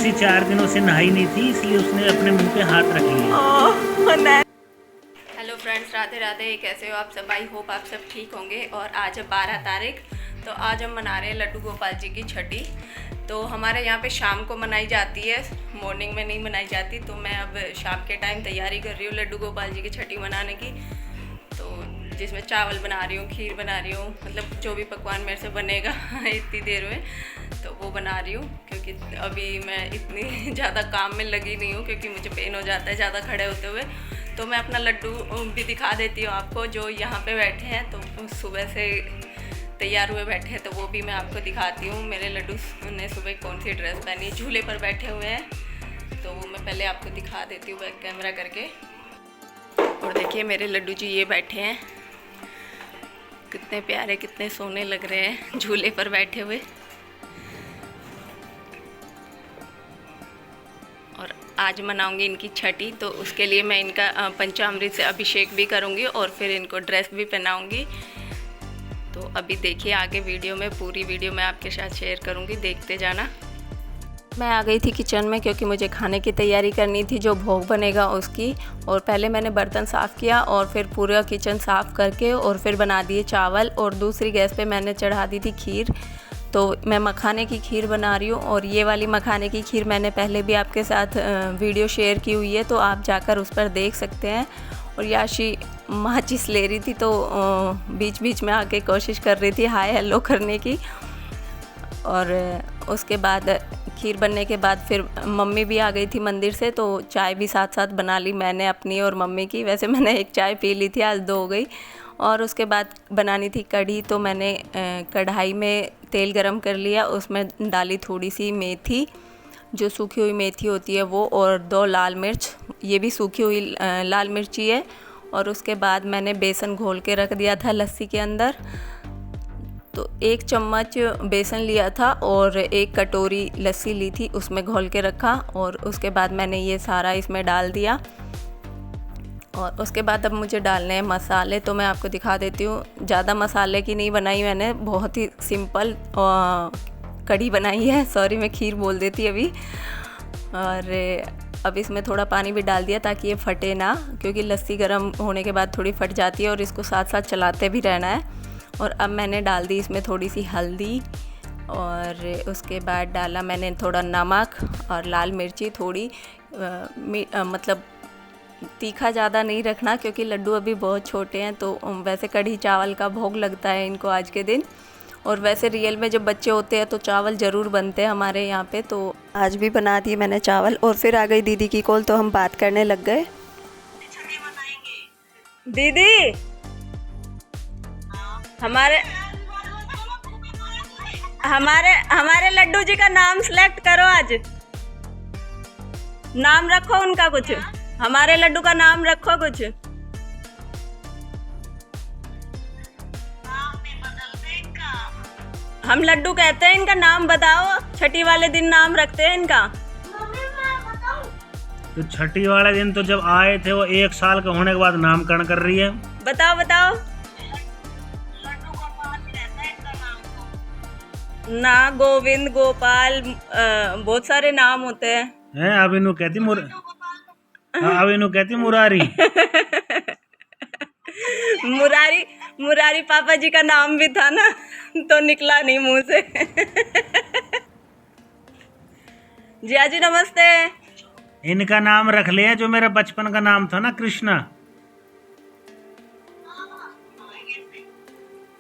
बेचारी 4 दिनों से नहाई नहीं थी, इसलिए उसने अपने मुंह पे हाथ रख लिया। Hello friends, Radhe Radhe. कैसे हो आप सब? आई होप आप सब ठीक होंगे। और आज है 12 तारीख, तो आज हम मना रहे हैं लड्डू गोपाल जी की छठी। तो हमारे यहाँ पे शाम को मनाई जाती है, मॉर्निंग में नहीं मनाई जाती। तो मैं अब शाम के टाइम तैयारी कर रही हूँ लड्डू गोपाल जी की छठी मनाने की। तो जिसमें चावल बना रही हूँ, खीर बना रही हूँ, मतलब जो भी पकवान मेरे से बनेगा इतनी देर में, तो वो बना रही हूँ। क्योंकि अभी मैं इतनी ज़्यादा काम में लगी नहीं हूँ, क्योंकि मुझे पेन हो जाता है ज़्यादा खड़े होते हुए। तो मैं अपना लड्डू भी दिखा देती हूँ आपको, जो यहाँ पे बैठे हैं। तो सुबह से तैयार हुए बैठे हैं, तो वो भी मैं आपको दिखाती हूँ। मेरे लड्डू ने सुबह कौन सी ड्रेस पहनी, झूले पर बैठे हुए हैं, तो वो मैं पहले आपको दिखा देती हूँ बैक कैमरा करके। और देखिए मेरे लड्डू जी ये बैठे हैं, कितने प्यारे, कितने सोने लग रहे हैं झूले पर बैठे हुए। और आज मनाऊंगी इनकी छठी, तो उसके लिए मैं इनका पंचामृत से अभिषेक भी करूंगी और फिर इनको ड्रेस भी पहनाऊंगी। तो अभी देखिए आगे वीडियो में, पूरी वीडियो मैं आपके साथ शेयर करूंगी, देखते जाना। मैं आ गई थी किचन में, क्योंकि मुझे खाने की तैयारी करनी थी, जो भोग बनेगा उसकी। और पहले मैंने बर्तन साफ़ किया और फिर पूरा किचन साफ़ करके और फिर बना दिए चावल। और दूसरी गैस पे मैंने चढ़ा दी थी खीर। तो मैं मखाने की खीर बना रही हूँ, और ये वाली मखाने की खीर मैंने पहले भी आपके साथ वीडियो शेयर की हुई है, तो आप जाकर उस पर देख सकते हैं। और याशी माचिस ले रही थी, तो बीच बीच में आके कोशिश कर रही थी हाय हेलो करने की। और उसके बाद खीर बनने के बाद फिर मम्मी भी आ गई थी मंदिर से, तो चाय भी साथ साथ बना ली मैंने अपनी और मम्मी की। वैसे मैंने एक चाय पी ली थी, आज 2 हो गई। और उसके बाद बनानी थी कढ़ी, तो मैंने कढ़ाई में तेल गरम कर लिया, उसमें डाली थोड़ी सी मेथी, जो सूखी हुई मेथी होती है वो, और 2 लाल मिर्च, ये भी सूखी हुई लाल मिर्ची है। और उसके बाद मैंने बेसन घोल के रख दिया था लस्सी के अंदर। तो 1 चम्मच बेसन लिया था और 1 कटोरी लस्सी ली थी, उसमें घोल के रखा। और उसके बाद मैंने ये सारा इसमें डाल दिया। और उसके बाद अब मुझे डालने हैं मसाले, तो मैं आपको दिखा देती हूँ। ज़्यादा मसाले की नहीं बनाई मैंने, बहुत ही सिंपल कढ़ी बनाई है। सॉरी, मैं खीर बोल देती अभी। और अब इसमें थोड़ा पानी भी डाल दिया ताकि ये फटे ना, क्योंकि लस्सी गर्म होने के बाद थोड़ी फट जाती है और इसको साथ साथ चलाते भी रहना है। और अब मैंने डाल दी इसमें थोड़ी सी हल्दी, और उसके बाद डाला मैंने थोड़ा नमक और लाल मिर्ची थोड़ी, मतलब तीखा ज़्यादा नहीं रखना, क्योंकि लड्डू अभी बहुत छोटे हैं। तो वैसे कढ़ी चावल का भोग लगता है इनको आज के दिन। और वैसे रियल में जब बच्चे होते हैं तो चावल ज़रूर बनते हैं हमारे यहाँ पे। तो आज भी बना दिए मैंने चावल। और फिर आ गई दीदी की कॉल, तो हम बात करने लग गए। दीदी, हमारे हमारे हमारे लड्डू जी का नाम सिलेक्ट करो। आज नाम रखो उनका कुछ, हमारे लड्डू का नाम रखो कुछ। हम लड्डू कहते हैं, इनका नाम बताओ। छठी वाले दिन नाम रखते हैं इनका। तो छठी वाले दिन तो जब आए थे, वो 1 साल का होने के बाद नामकरण कर रही है। बताओ बताओ ना। गोविंद, गोपाल, बहुत सारे नाम होते हैं। अब इन्हों कहती अब इन्हों कहती मुरारी। मुरारी, मुरारी पापा जी का नाम भी था ना, तो निकला नहीं मुंह से। जिया जी नमस्ते। इनका नाम रख लिया जो मेरा बचपन का नाम था ना, कृष्णा।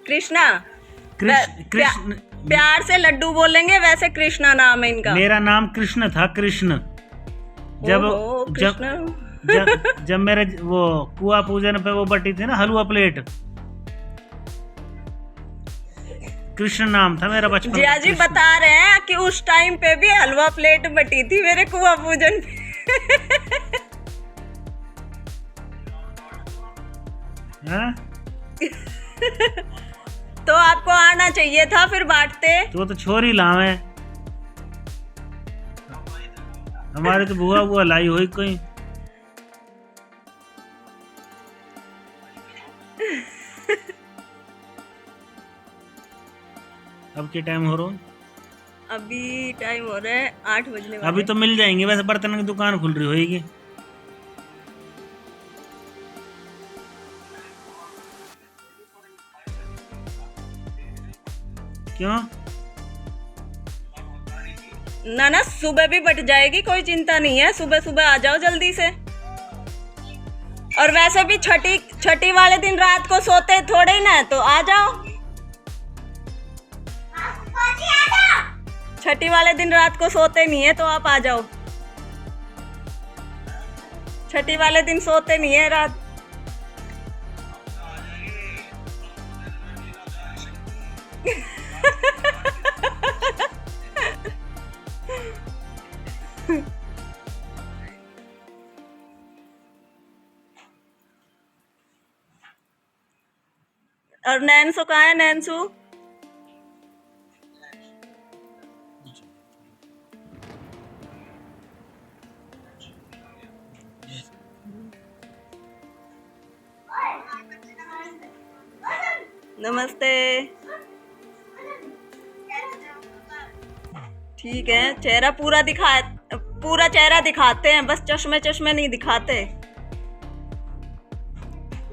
कृष्णा, कृष्ण प्यार से लड्डू बोलेंगे, वैसे कृष्णा नाम है इनका। मेरा नाम कृष्ण था, कृष्ण। जब मेरे वो कुआ पूजन पे वो बटी थी ना हलवा प्लेट, कृष्ण नाम था मेरा बचपन। जिया जी बता रहे हैं कि उस टाइम पे भी हलवा प्लेट बटी थी मेरे कुआ पूजन पे। तो आपको आना चाहिए था, फिर बांटते। तो छोरी लावे, हमारे तो बुआ लाई हुई कोई। अब के टाइम हो रहा है अभी टाइम हो रहा है 8 बजने वाले। अभी तो मिल जाएंगे, वैसे बर्तन की दुकान खुल रही होगी। क्यों? ना सुबह भी बट जाएगी, कोई चिंता नहीं है, सुबह सुबह आ जाओ जल्दी से। और वैसे भी छठी वाले दिन रात को सोते थोड़े ही ना, तो आ जाओ। छठी वाले दिन रात को सोते नहीं है, तो आप आ जाओ। छठी वाले दिन सोते नहीं है रात। और नैन्सू कहाँ है? नैन्सू नमस्ते। ठीक है, चेहरा पूरा चेहरा दिखाते हैं, बस चश्मे चश्मे नहीं दिखाते।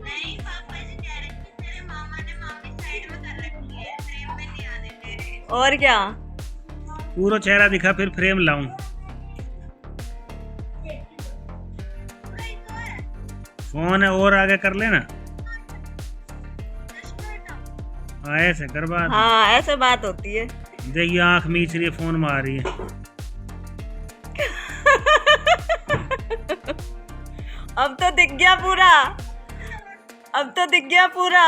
नहीं पापा जी कह रहे थे तेरे मामा ने मामी साइड में कर रखी है, फ्रेम में नहीं आने दे रहे। और क्या, पूरा चेहरा दिखा फिर फ्रेम लाऊं। फोन है और आगे कर लेना। हाँ ऐसे कर बात। हाँ ऐसे बात होती है। देखिए आंख मीच रही है, फोन मार रही है। अब तो दिख गया पूरा, अब तो दिख गया पूरा।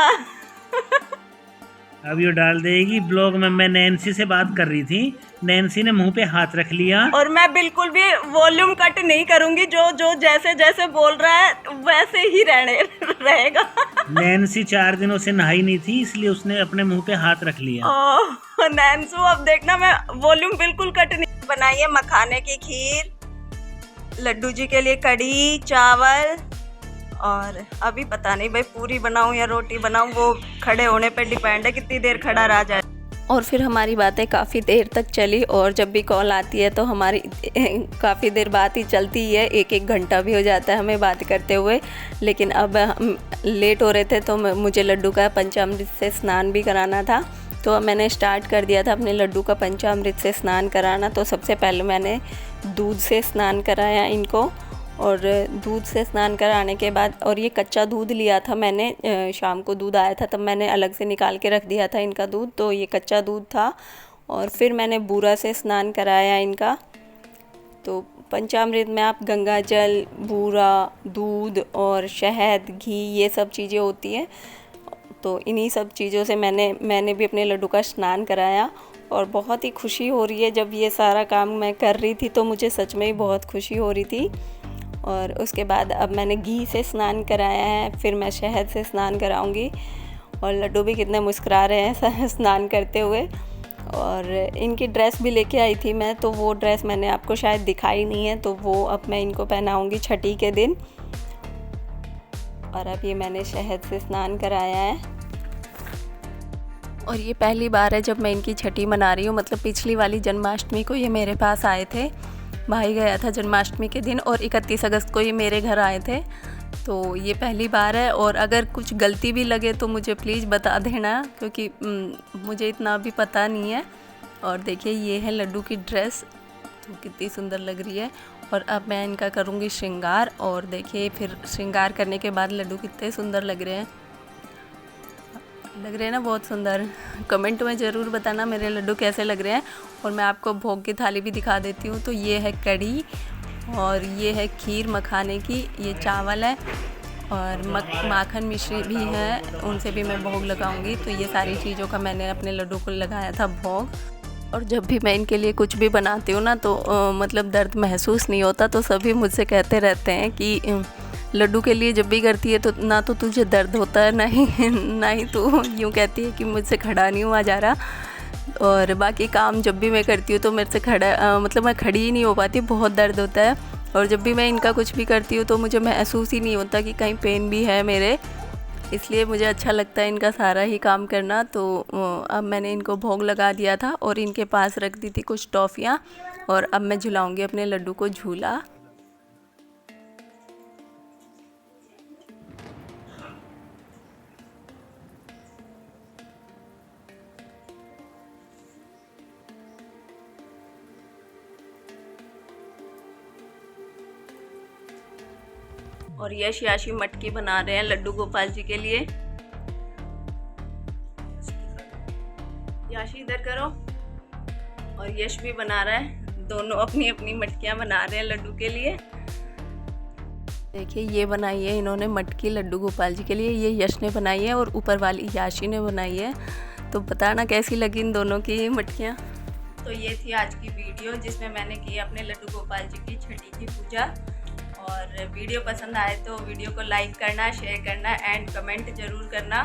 अब ये डाल देगी ब्लॉग में। मैं नैन्सी से बात कर रही थी, नैन्सी ने मुंह पे हाथ रख लिया। और मैं बिल्कुल भी वॉल्यूम कट नहीं करूंगी, जो जैसे जैसे बोल रहा है वैसे ही रहेगा। नैन्सी 4 दिनों से नहाई नहीं थी, इसलिए उसने अपने मुंह पे हाथ रख लिया। नैन्सू अब देखना, मैं वॉल्यूम बिल्कुल कट नहीं। बनाइए मखाने की खीर, लड्डू जी के लिए कढ़ी चावल, और अभी पता नहीं भाई पूरी बनाऊं या रोटी बनाऊं, वो खड़े होने पे डिपेंड है कितनी देर खड़ा रह जाए। और फिर हमारी बातें काफ़ी देर तक चली, और जब भी कॉल आती है तो हमारी काफ़ी देर बात ही चलती है, 1-1 घंटा भी हो जाता है हमें बात करते हुए। लेकिन अब हम लेट हो रहे थे, तो मुझे लड्डू का पंचामृत से स्नान भी कराना था, तो मैंने स्टार्ट कर दिया था अपने लड्डू का पंचामृत से स्नान कराना। तो सबसे पहले मैंने दूध से स्नान कराया इनको, और दूध से स्नान कराने के बाद, और ये कच्चा दूध लिया था मैंने, शाम को दूध आया था तब मैंने अलग से निकाल के रख दिया था इनका दूध, तो ये कच्चा दूध था। और फिर मैंने बूरा से स्नान कराया इनका। तो पंचामृत में आप गंगा जल, बूरा, दूध और शहद, घी, ये सब चीज़ें होती हैं। तो इन्हीं सब चीज़ों से मैंने भी अपने लड्डू का स्नान कराया, और बहुत ही खुशी हो रही है। जब ये सारा काम मैं कर रही थी तो मुझे सच में ही बहुत खुशी हो रही थी। और उसके बाद अब मैंने घी से स्नान कराया है, फिर मैं शहद से स्नान कराऊंगी। और लड्डू भी कितने मुस्कुरा रहे हैं स्नान करते हुए। और इनकी ड्रेस भी लेके आई थी मैं, तो वो ड्रेस मैंने आपको शायद दिखाई नहीं है, तो वो अब मैं इनको पहनाऊंगी छठी के दिन। और अब ये मैंने शहद से स्नान कराया है। और ये पहली बार है जब मैं इनकी छठी मना रही हूँ, मतलब पिछली वाली जन्माष्टमी को ये मेरे पास आए थे, भाई गया था जन्माष्टमी के दिन, और 31 अगस्त को ये मेरे घर आए थे। तो ये पहली बार है, और अगर कुछ गलती भी लगे तो मुझे प्लीज़ बता देना, क्योंकि मुझे इतना भी पता नहीं है। और देखिए ये है लड्डू की ड्रेस, तो कितनी सुंदर लग रही है। और अब मैं इनका करूँगी श्रृंगार, और देखिए फिर श्रृंगार करने के बाद लड्डू कितने सुंदर लग रहे हैं ना, बहुत सुंदर। कमेंट में ज़रूर बताना मेरे लड्डू कैसे लग रहे हैं। और मैं आपको भोग की थाली भी दिखा देती हूँ। तो ये है कढ़ी, और ये है खीर मखाने की, ये चावल है, और माखन मिश्री भी है, उनसे भी मैं भोग लगाऊंगी। तो ये सारी चीज़ों का मैंने अपने लड्डू को लगाया था भोग। और जब भी मैं इनके लिए कुछ भी बनाती हूँ ना, तो मतलब दर्द महसूस नहीं होता। तो सभी मुझसे कहते रहते हैं कि लड्डू के लिए जब भी करती है तो ना तो तुझे दर्द होता है, ना ही तू यूँ कहती है कि मुझसे खड़ा नहीं हुआ जा रहा। और बाकी काम जब भी मैं करती हूँ तो मेरे से मतलब मैं खड़ी ही नहीं हो पाती, बहुत दर्द होता है। और जब भी मैं इनका कुछ भी करती हूँ तो मुझे महसूस ही नहीं होता कि कहीं पेन भी है मेरे। इसलिए मुझे अच्छा लगता है इनका सारा ही काम करना। तो अब मैंने इनको भोग लगा दिया था और इनके पास रख दी थी कुछ टॉफ़ियाँ, और अब मैं झुलाऊंगी अपने लड्डू को झूला। और यश याशी मटकी बना रहे हैं लड्डू गोपाल जी के लिए। याशी इधर करो। और यश भी बना रहा है, दोनों अपनी अपनी मटकियां बना रहे हैं लड्डू के लिए। देखिए ये बनाई है इन्होंने मटकी लड्डू गोपाल जी के लिए, ये यश ने बनाई है और ऊपर वाली याशी ने बनाई है। तो बताना कैसी लगी इन दोनों की मटकियाँ। तो ये थी आज की वीडियो जिसमें मैंने की अपने लड्डू गोपाल जी की छठी की पूजा। और वीडियो पसंद आए तो वीडियो को लाइक करना, शेयर करना एंड कमेंट ज़रूर करना।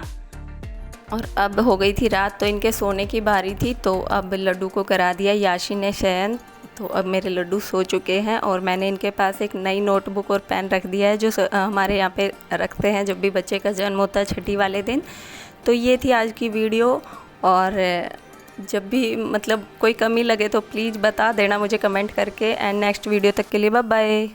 और अब हो गई थी रात, तो इनके सोने की बारी थी, तो अब लड्डू को करा दिया याशी ने शयन। तो अब मेरे लड्डू सो चुके हैं और मैंने इनके पास एक नई नोटबुक और पेन रख दिया है जो हमारे यहाँ पे रखते हैं जब भी बच्चे का जन्म होता है छठी वाले दिन। तो ये थी आज की वीडियो, और जब भी मतलब कोई कमी लगे तो प्लीज़ बता देना मुझे कमेंट करके। एंड नेक्स्ट वीडियो तक के लिए बाय बाय।